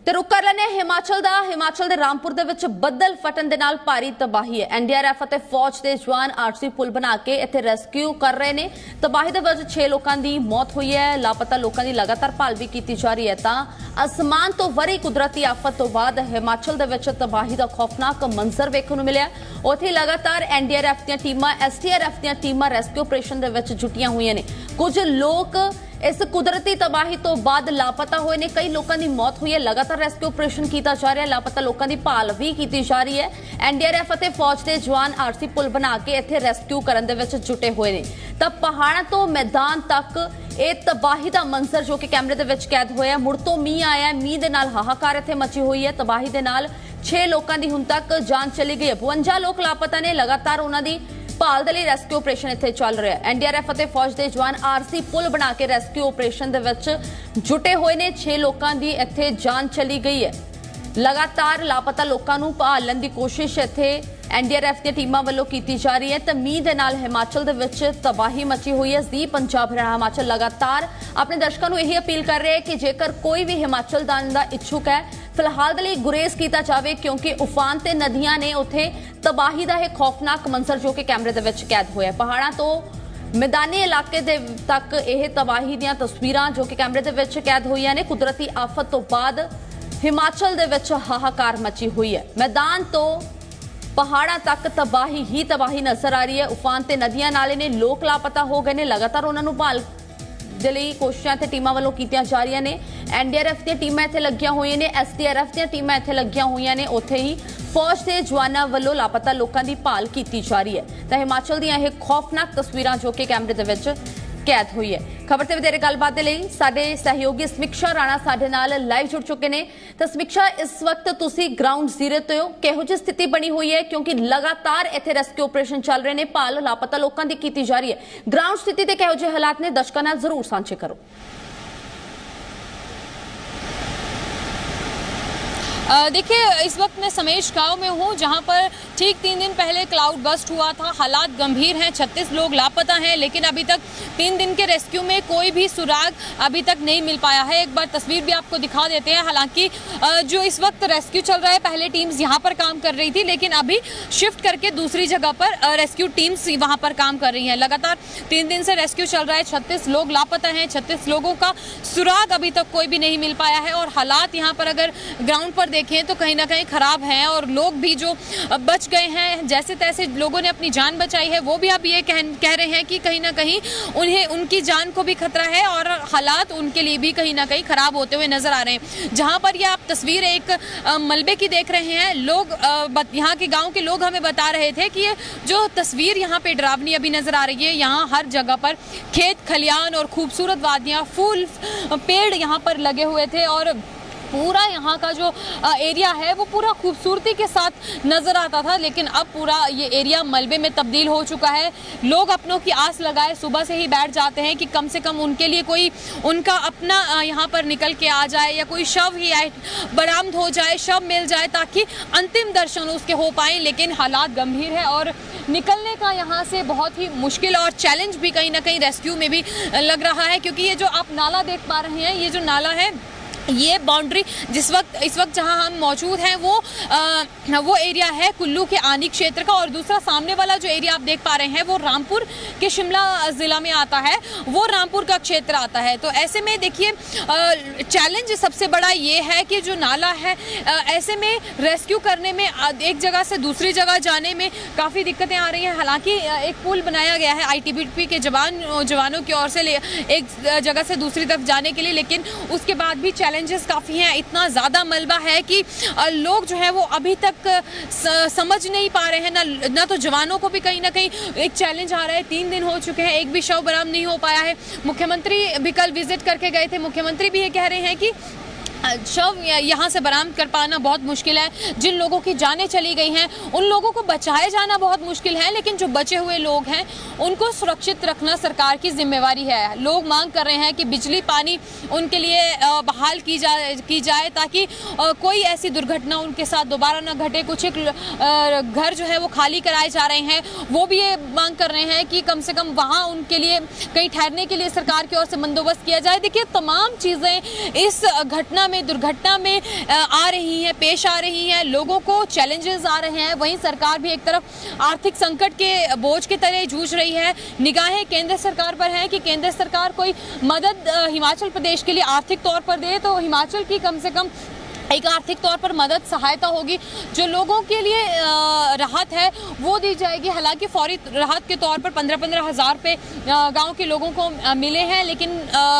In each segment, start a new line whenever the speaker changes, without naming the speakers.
ਤੇ ਰੁਕ ਕਰ ਲੈਣੇ ਹਿਮਾਚਲ ਦੇ ਰਾਮਪੁਰ ਦੇ ਵਿੱਚ ਬੱਦਲ ਫਟਣ ਦੇ ਨਾਲ ਭਾਰੀ ਤਬਾਹੀ ਹੈ। ਐਨਡੀਆਰਐਫ ਅਤੇ ਫੌਜ ਦੇ ਜਵਾਨ ਆਰਸੀ ਪੁਲ ਬਣਾ ਕੇ ਇੱਥੇ ਰੈਸਕਿਊ ਕਰ ਰਹੇ ਨੇ। ਤਬਾਹੀ ਦੇ ਵਿੱਚ 6 ਲੋਕਾਂ ਦੀ ਮੌਤ ਹੋਈ ਹੈ। ਲਾਪਤਾ ਲੋਕਾਂ ਦੀ ਲਗਾਤਾਰ ਭਾਲ ਵੀ ਕੀਤੀ ਜਾ ਰਹੀ ਹੈ। ਤਾਂ ਅਸਮਾਨ ਤੋਂ ਵਰੀ ਕੁਦਰਤੀ ਆਫਤ ਤੋਂ ਬਾਅਦ ਹਿਮਾਚਲ ਦੇ ਵਿੱਚ ਤਬਾਹੀ ਦਾ ਖੌਫਨਾਕ ਮੰਜ਼ਰ ਵੇਖਣ ਨੂੰ ਮਿਲਿਆ। ਉੱਥੇ ਲਗਾਤਾਰ ਐਨਡੀਆਰਐਫ ਦੀਆਂ ਟੀਮਾਂ ਐਸਟੀਆਰਐਫ ਦੀਆਂ ਟੀਮਾਂ ਰੈਸਕਿਊ ਆਪਰੇਸ਼ਨ ਦੇ ਵਿੱਚ ਜੁਟੀਆਂ ਹੋਈਆਂ ਨੇ। ਕੁਝ ਲੋਕ इस कुदरती तबाही तो बाद लापता हुए ने। कई लोगों की मौत हुई है। लगातार रेस्क्यू ऑपरेशन किया जा रहा है। लापता लोगों की भाल भी की जा रही है। एनडीआरएफ और फौज के जवान आरसी पुल बना के इत्थे रेस्क्यू करने दे विच जुटे हुए ने। तो पहाड़ों तो मैदान तक ये तबाही का मंजर जो कि कैमरे दे विच कैद होया। मुड़ तो मीह आया। मीह दे नाल हाहाकार इत्थे मची हुई है। तबाही दे नाल 6 लोगों की हुण तक जान चली गई है। 52 लोग लापता ने। लगातार उन्हां दी भाल दे लई रेस्क्यू ऑपरेशन इत्थे चल रहा है। एनडीआरएफ और फौज के जवान आरसी पुल बना के रेस्क्यू ऑपरेशन दे विच जुटे हुए ने। 6 लोगों की इत्थे जान चली गई है। लगातार लापता लोगों नूं भालण दी कोशिश इत्थे एनडीआरएफ दी टीमां वल्लों कीती जा रही है। तो मीह दे नाल हिमाचल दे विच तबाही मची हुई है। जी पंजाब हरियाणा हिमाचल लगातार अपने दर्शकों को यही अपील कर रहे हैं कि जेकर कोई भी हिमाचल जाने का इच्छुक है फिलहाल दे लई गुरेज किया जाए, क्योंकि उफान ते नदियां ने उत्थे तबाही का एक खौफनाक मंजर जो कि कैमरे दे विच कैद होया। पहाड़ां तो मैदानी इलाके दे तक यह तबाही दीयां तस्वीरां जो कि कैमरे दे विच कैद होईयां ने। कुदरती आफत तो बाद हिमाचल दे विच हाहाकार मची हुई है। मैदान तो पहाड़ां तक तबाही ही तबाही नजर आ रही है। उफान ते नदियां नाले ने। लोग लापता हो गए ने। लगातार उन्हां नूं भाल दे लई कोशिशां ते टीमां वल्लों कीतियां जा रहीआं ने। एनडीआरएफ दी टीमां इत्थे लगियां होईआं ने। एसडीआरएफ दी टीमां इत्थे लगियां होईआं ने। उत्थे ही फौज के जवानों वल्लों लापता लोगों की भाल की जा रही है। तो हिमाचल दी यह खौफनाक तस्वीरां जो कि कैमरे दे विच कैद हुई है। खबर ते वधेरे गलबात दे लई साडे सहयोगी समीक्षा राणा साडे नाल लाइव जुड़ चुके ने। तो समीक्षा, इस वक्त तुसी ग्राउंड जीरो ते हो, किहो जी स्थिति बनी हुई है? क्योंकि लगातार इत्थे रेस्क्यू ऑपरेशन चल रहे हैं। भाल लापता लोगों की कीती जा रही है। ग्राउंड स्थिति ते किहो जे हालात ने दर्शकों नाल जरूर साझे करो।
देखिए, इस वक्त मैं समेश गांव में हूं, जहां पर ठीक 3 दिन पहले क्लाउड बस्ट हुआ था। हालात गंभीर हैं। 36 लोग लापता हैं, लेकिन अभी तक 3 दिन के रेस्क्यू में कोई भी सुराग अभी तक नहीं मिल पाया है। एक बार तस्वीर भी आपको दिखा देते हैं। हालांकि जो इस वक्त रेस्क्यू चल रहा है, पहले टीम्स यहां पर काम कर रही थी, लेकिन अभी शिफ्ट करके दूसरी जगह पर रेस्क्यू टीम्स वहां पर काम कर रही हैं। लगातार 3 दिन से रेस्क्यू चल रहा है। 36 लोग लापता हैं। 36 लोगों का सुराग अभी तक कोई भी नहीं मिल पाया है। और हालात यहाँ पर अगर ग्राउंड पर देखें तो कहीं ना कहीं खराब हैं। और लोग भी जो बच गए हैं, जैसे तैसे लोगों ने अपनी जान बचाई है, वो भी अब ये कह रहे हैं कि कहीं ना कहीं उन्हें उनकी जान को भी खतरा है और हालात उनके लिए भी कहीं ना कहीं खराब होते हुए नजर आ रहे हैं। जहां पर ये आप तस्वीर एक मलबे की देख रहे हैं, लोग यहाँ के गांव के लोग हमें बता रहे थे कि ये जो तस्वीर यहाँ पे डरावनी अभी नजर आ रही है, यहाँ हर जगह पर खेत खलियान और खूबसूरत वादियाँ, फूल पेड़ यहाँ पर लगे हुए थे और पूरा यहाँ का जो एरिया है वो पूरा खूबसूरती के साथ नज़र आता था। लेकिन अब पूरा ये एरिया मलबे में तब्दील हो चुका है। लोग अपनों की आस लगाए सुबह से ही बैठ जाते हैं कि कम से कम उनके लिए कोई उनका अपना यहाँ पर निकल के आ जाए, या कोई शव ही आए, बरामद हो जाए, शव मिल जाए, ताकि अंतिम दर्शन उसके हो पाए। लेकिन हालात गंभीर है और निकलने का यहाँ से बहुत ही मुश्किल और चैलेंज भी कहीं ना कहीं रेस्क्यू में भी लग रहा है। क्योंकि ये जो आप नाला देख पा रहे हैं, ये जो नाला है, ये बाउंड्री इस वक्त जहां हम मौजूद हैं वो एरिया है कुल्लू के आनी क्षेत्र का। और दूसरा सामने वाला जो एरिया आप देख पा रहे हैं वो रामपुर के शिमला जिला में आता है, वो रामपुर का क्षेत्र आता है। तो ऐसे में देखिए, चैलेंज सबसे बड़ा ये है कि जो नाला है, ऐसे में रेस्क्यू करने में, एक जगह से दूसरी जगह जाने में काफ़ी दिक्कतें आ रही हैं। हालांकि एक पुल बनाया गया है ITBP के जवानों की ओर से एक जगह से दूसरी तरफ जाने के लिए, लेकिन उसके बाद भी चैलेंजेस काफ़ी हैं। इतना ज़्यादा मलबा है कि लोग जो है वो अभी तक समझ नहीं पा रहे हैं। ना तो जवानों को भी कहीं ना कहीं एक चैलेंज आ रहा है। 3 दिन हो चुके हैं, एक भी शव बरामद नहीं हो पाया है। मुख्यमंत्री भी कल विजिट करके गए थे। मुख्यमंत्री भी ये कह रहे हैं कि शव यहाँ से बरामद कर पाना बहुत मुश्किल है। जिन लोगों की जानें चली गई हैं उन लोगों को बचाए जाना बहुत मुश्किल है, लेकिन जो बचे हुए लोग हैं उनको सुरक्षित रखना सरकार की जिम्मेवारी है। लोग मांग कर रहे हैं कि बिजली पानी उनके लिए बहाल की जाए ताकि कोई ऐसी दुर्घटना उनके साथ दोबारा न घटे। कुछ घर जो है वो खाली कराए जा रहे हैं, वो भी ये मांग कर रहे हैं कि कम से कम वहाँ उनके लिए कहीं ठहरने के लिए सरकार की ओर से बंदोबस्त किया जाए। देखिए, तमाम चीज़ें इस घटना में में, दुर्घटना में आ रही हैं, पेश आ रही हैं, लोगों को चैलेंजेस आ रहे हैं। वहीं सरकार भी एक तरफ आर्थिक संकट के बोझ के तले जूझ रही है। निगाहें केंद्र सरकार पर है कि केंद्र सरकार कोई मदद हिमाचल प्रदेश के लिए आर्थिक तौर पर दे, तो हिमाचल की कम से कम एक आर्थिक तौर पर मदद सहायता होगी। जो लोगों के लिए राहत है वो दी जाएगी। हालांकि फौरी राहत के तौर पर 15-15 हज़ार रुपये गाँव के लोगों को मिले हैं, लेकिन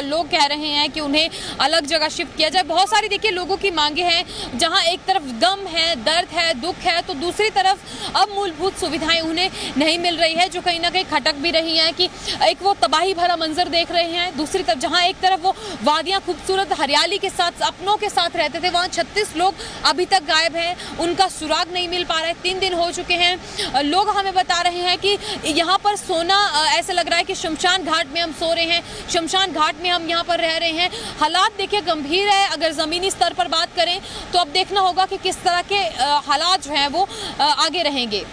लोग कह रहे हैं कि उन्हें अलग जगह शिफ्ट किया जाए। बहुत सारी देखिए लोगों की मांगे हैं। जहां एक तरफ गम है, दर्द है, दुख है, तो दूसरी तरफ अब मूलभूत सुविधाएं उन्हें नहीं मिल रही है, जो कहीं ना कहीं खटक भी रही हैं कि एक वो तबाही भरा मंजर देख रहे हैं। दूसरी तरफ जहाँ एक तरफ वो वादियाँ खूबसूरत हरियाली के साथ अपनों के साथ रहते थे, वहाँ 36 लोग अभी तक गायब हैं, उनका सुराग नहीं मिल पा रहा है। 3 दिन हो चुके हैं। लोग हमें बता रहे हैं कि यहाँ पर सोना ऐसा लग रहा है कि शमशान घाट में हम सो रहे हैं, शमशान घाट में हम यहाँ पर रह रहे हैं। हालात देखिए गंभीर है। अगर ज़मीनी स्तर पर बात करें तो अब देखना होगा कि किस तरह के हालात जो हैं वो आगे रहेंगे।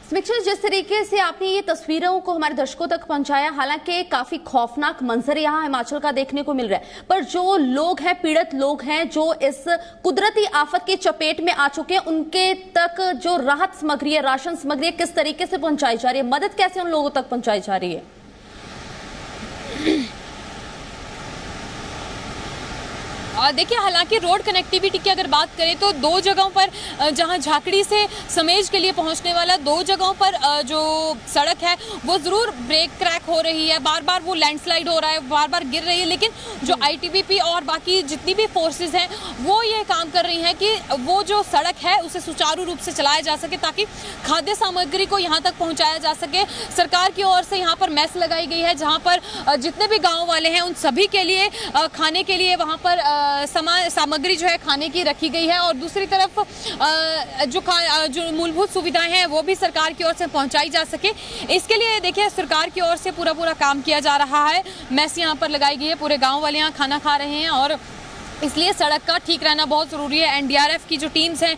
समीक्षा, जिस तरीके से आपने ये तस्वीरों को हमारे दर्शकों तक पहुंचाया, हालांकि काफी खौफनाक मंजर यहाँ हिमाचल का देखने को मिल रहा है, पर जो लोग हैं, पीड़ित लोग हैं, जो इस कुदरती आफत की चपेट में आ चुके हैं, उनके तक जो राहत सामग्री है, राशन सामग्री है, किस तरीके से पहुंचाई जा रही है, मदद कैसे उन लोगों तक पहुंचाई जा रही है?
देखिए, हालांकि रोड कनेक्टिविटी की अगर बात करें तो 2 जगहों पर, जहां झाकड़ी से समेज के लिए पहुंचने वाला 2 जगहों पर जो सड़क है वो ज़रूर ब्रेक क्रैक हो रही है, बार बार वो लैंडस्लाइड हो रहा है, बार बार गिर रही है। लेकिन जो आईटीबीपी और बाकी जितनी भी फोर्सेस हैं वो ये काम कर रही हैं कि वो जो सड़क है उसे सुचारू रूप से चलाया जा सके, ताकि खाद्य सामग्री को यहाँ तक पहुँचाया जा सके। सरकार की ओर से यहाँ पर मेस लगाई गई है, जहाँ पर जितने भी गाँव वाले हैं उन सभी के लिए खाने के लिए वहाँ पर सामग्री जो है खाने की रखी गई है। और दूसरी तरफ जो मूलभूत सुविधाएं हैं वो भी सरकार की ओर से पहुंचाई जा सके, इसके लिए देखिए सरकार की ओर से पूरा काम किया जा रहा है। मेस यहाँ पर लगाई गई है, पूरे गांव वाले यहाँ खाना खा रहे हैं और इसलिए सड़क का ठीक रहना बहुत ज़रूरी है। एनडीआरएफ की जो टीम्स हैं,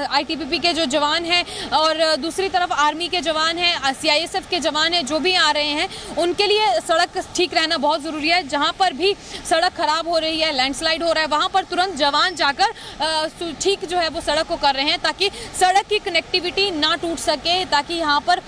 आईटीबीपी के जो जवान हैं और दूसरी तरफ आर्मी के जवान हैं, सीआईएसएफ के जवान हैं, जो भी आ रहे हैं उनके लिए सड़क ठीक रहना बहुत ज़रूरी है। जहां पर भी सड़क ख़राब हो रही है, लैंडस्लाइड हो रहा है, वहां पर तुरंत जवान जाकर ठीक जो है वो सड़क को कर रहे हैं, ताकि सड़क की कनेक्टिविटी ना टूट सके, ताकि यहाँ पर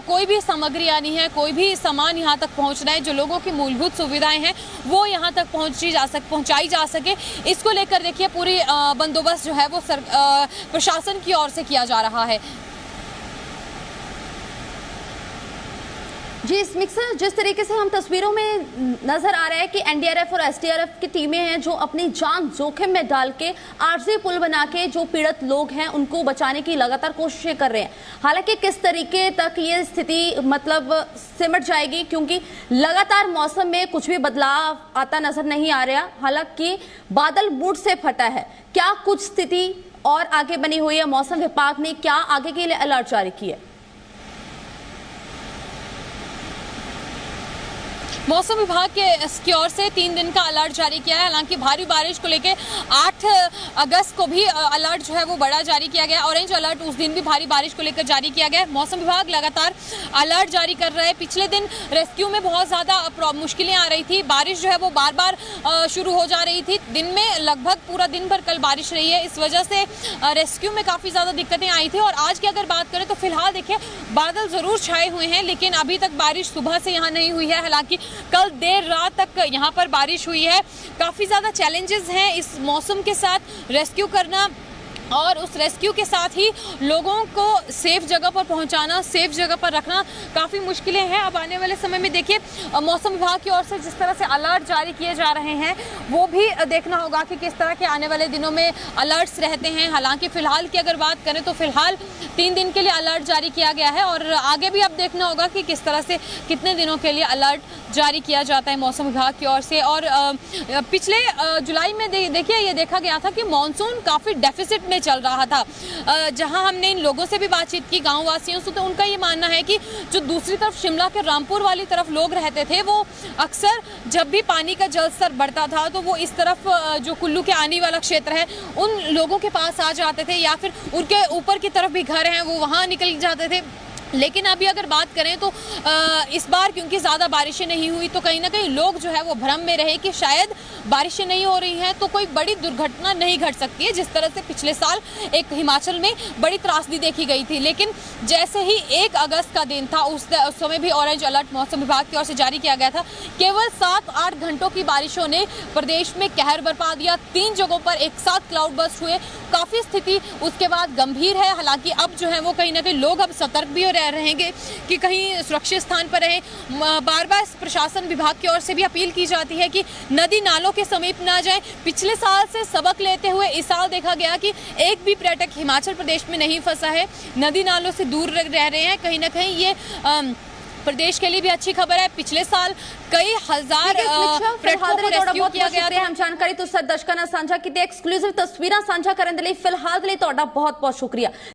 कोई भी सामग्री आनी है, कोई भी सामान यहाँ तक पहुँचना है, जो लोगों की मूलभूत सुविधाएँ हैं वो यहाँ तक पहुँचाई जा सके। इसको लेकर देखिए पूरी बंदोबस्त जो है वो प्रशासन की ओर से किया जा रहा है।
जी मिक्सर, जिस तरीके से हम तस्वीरों में नजर आ रहा है कि एनडीआरएफ और एसडीआरएफ की टीमें हैं जो अपनी जान जोखिम में डाल के आरजी पुल बना के जो पीड़ित लोग हैं उनको बचाने की लगातार कोशिशें कर रहे हैं। हालांकि किस तरीके तक ये स्थिति मतलब सिमट जाएगी, क्योंकि लगातार मौसम में कुछ भी बदलाव आता नजर नहीं आ रहा। हालांकि बादल मूड से फटा है, क्या कुछ स्थिति और आगे बनी हुई है? मौसम विभाग ने क्या आगे के लिए अलर्ट जारी किया है?
मौसम विभाग की ओर से 3 दिन का अलर्ट जारी किया है। हालांकि भारी बारिश को लेकर 8 अगस्त को भी अलर्ट जो है वो बड़ा जारी किया गया, ऑरेंज अलर्ट उस दिन भी भारी बारिश को लेकर जारी किया गया। मौसम विभाग लगातार अलर्ट जारी कर रहा है। पिछले दिन रेस्क्यू में बहुत ज़्यादा मुश्किलें आ रही थी, बारिश जो है वो बार बार शुरू हो जा रही थी। दिन में लगभग पूरा दिन भर कल बारिश रही है, इस वजह से रेस्क्यू में काफ़ी ज़्यादा दिक्कतें आई थी। और आज की अगर बात करें तो फिलहाल देखिए बादल ज़रूर छाए हुए हैं, लेकिन अभी तक बारिश सुबह से यहाँ नहीं हुई है। हालांकि कल देर रात तक यहाँ पर बारिश हुई है। काफ़ी ज़्यादा चैलेंजेस हैं इस मौसम के साथ रेस्क्यू करना, और उस रेस्क्यू के साथ ही लोगों को सेफ जगह पर पहुंचाना, सेफ जगह पर रखना काफ़ी मुश्किलें हैं। अब आने वाले समय में देखिए मौसम विभाग की ओर से जिस तरह से अलर्ट जारी किए जा रहे हैं वो भी देखना होगा कि किस तरह के आने वाले दिनों में अलर्ट्स रहते हैं। हालांकि फ़िलहाल की अगर बात करें तो फ़िलहाल 3 दिन के लिए अलर्ट जारी किया गया है और आगे भी अब देखना होगा कि किस तरह से कितने दिनों के लिए अलर्ट जारी किया जाता है मौसम विभाग की ओर से। और पिछले जुलाई में देखिए ये देखा गया था कि मानसून काफ़ी डेफिसिट में चल रहा था। जहां हमने इन लोगों से भी बातचीत की, गांव वासियों से, तो उनका ये मानना है कि जो दूसरी तरफ शिमला के रामपुर वाली तरफ लोग रहते थे वो अक्सर जब भी पानी का जल स्तर बढ़ता था तो वो इस तरफ जो कुल्लू के आनी वाला क्षेत्र है उन लोगों के पास आ जाते थे, या फिर उनके ऊपर की तरफ भी घर हैं वो वहाँ निकल जाते थे। लेकिन अभी अगर बात करें तो इस बार क्योंकि ज़्यादा बारिशें नहीं हुई तो कहीं ना कहीं लोग जो है वो भ्रम में रहे कि शायद बारिशें नहीं हो रही हैं तो कोई बड़ी दुर्घटना नहीं घट सकती है, जिस तरह से पिछले साल एक हिमाचल में बड़ी त्रासदी देखी गई थी। लेकिन जैसे ही 1 अगस्त का दिन था उस समय भी ऑरेंज अलर्ट मौसम विभाग की ओर से जारी किया गया था। केवल 7-8 घंटों की बारिशों ने प्रदेश में कहर बरपा दिया। 3 जगहों पर एक साथ क्लाउड बर्स्ट हुए। काफ़ी स्थिति उसके बाद गंभीर है। हालांकि अब जो है वो कहीं ना कहीं लोग अब सतर्क भी रहेंगे कि कहीं सुरक्षित स्थान पर रहें। बार बार प्रशासन विभाग की ओर से भी अपील की जाती है कि नदी नालों के समीप ना जाएं। पिछले साल से सबक लेते हुए इस साल देखा गया कि एक भी पर्यटक हिमाचल प्रदेश में नहीं फंसा है, नदी नालों से दूर रह रहे हैं। कहीं ना कहीं ये प्रदेश के लिए भी अच्छी खबर है। पिछले साल कई हजार पर्यटकों को रेस्क्यू किया गया था।
हम जानकारी तुस दर्शकों ਨਾਲ ਸਾਂਝਾ ਕੀਤੀ, ਐਕਸਕਲੂਸਿਵ ਤਸਵੀਰਾਂ ਸਾਂਝਾ ਕਰਨ ਦੇ ਲਈ ਫਿਲਹਾਲ ਦੇ ਲਈ ਤੁਹਾਡਾ ਬਹੁਤ ਬਹੁਤ ਸ਼ੁਕਰੀਆ।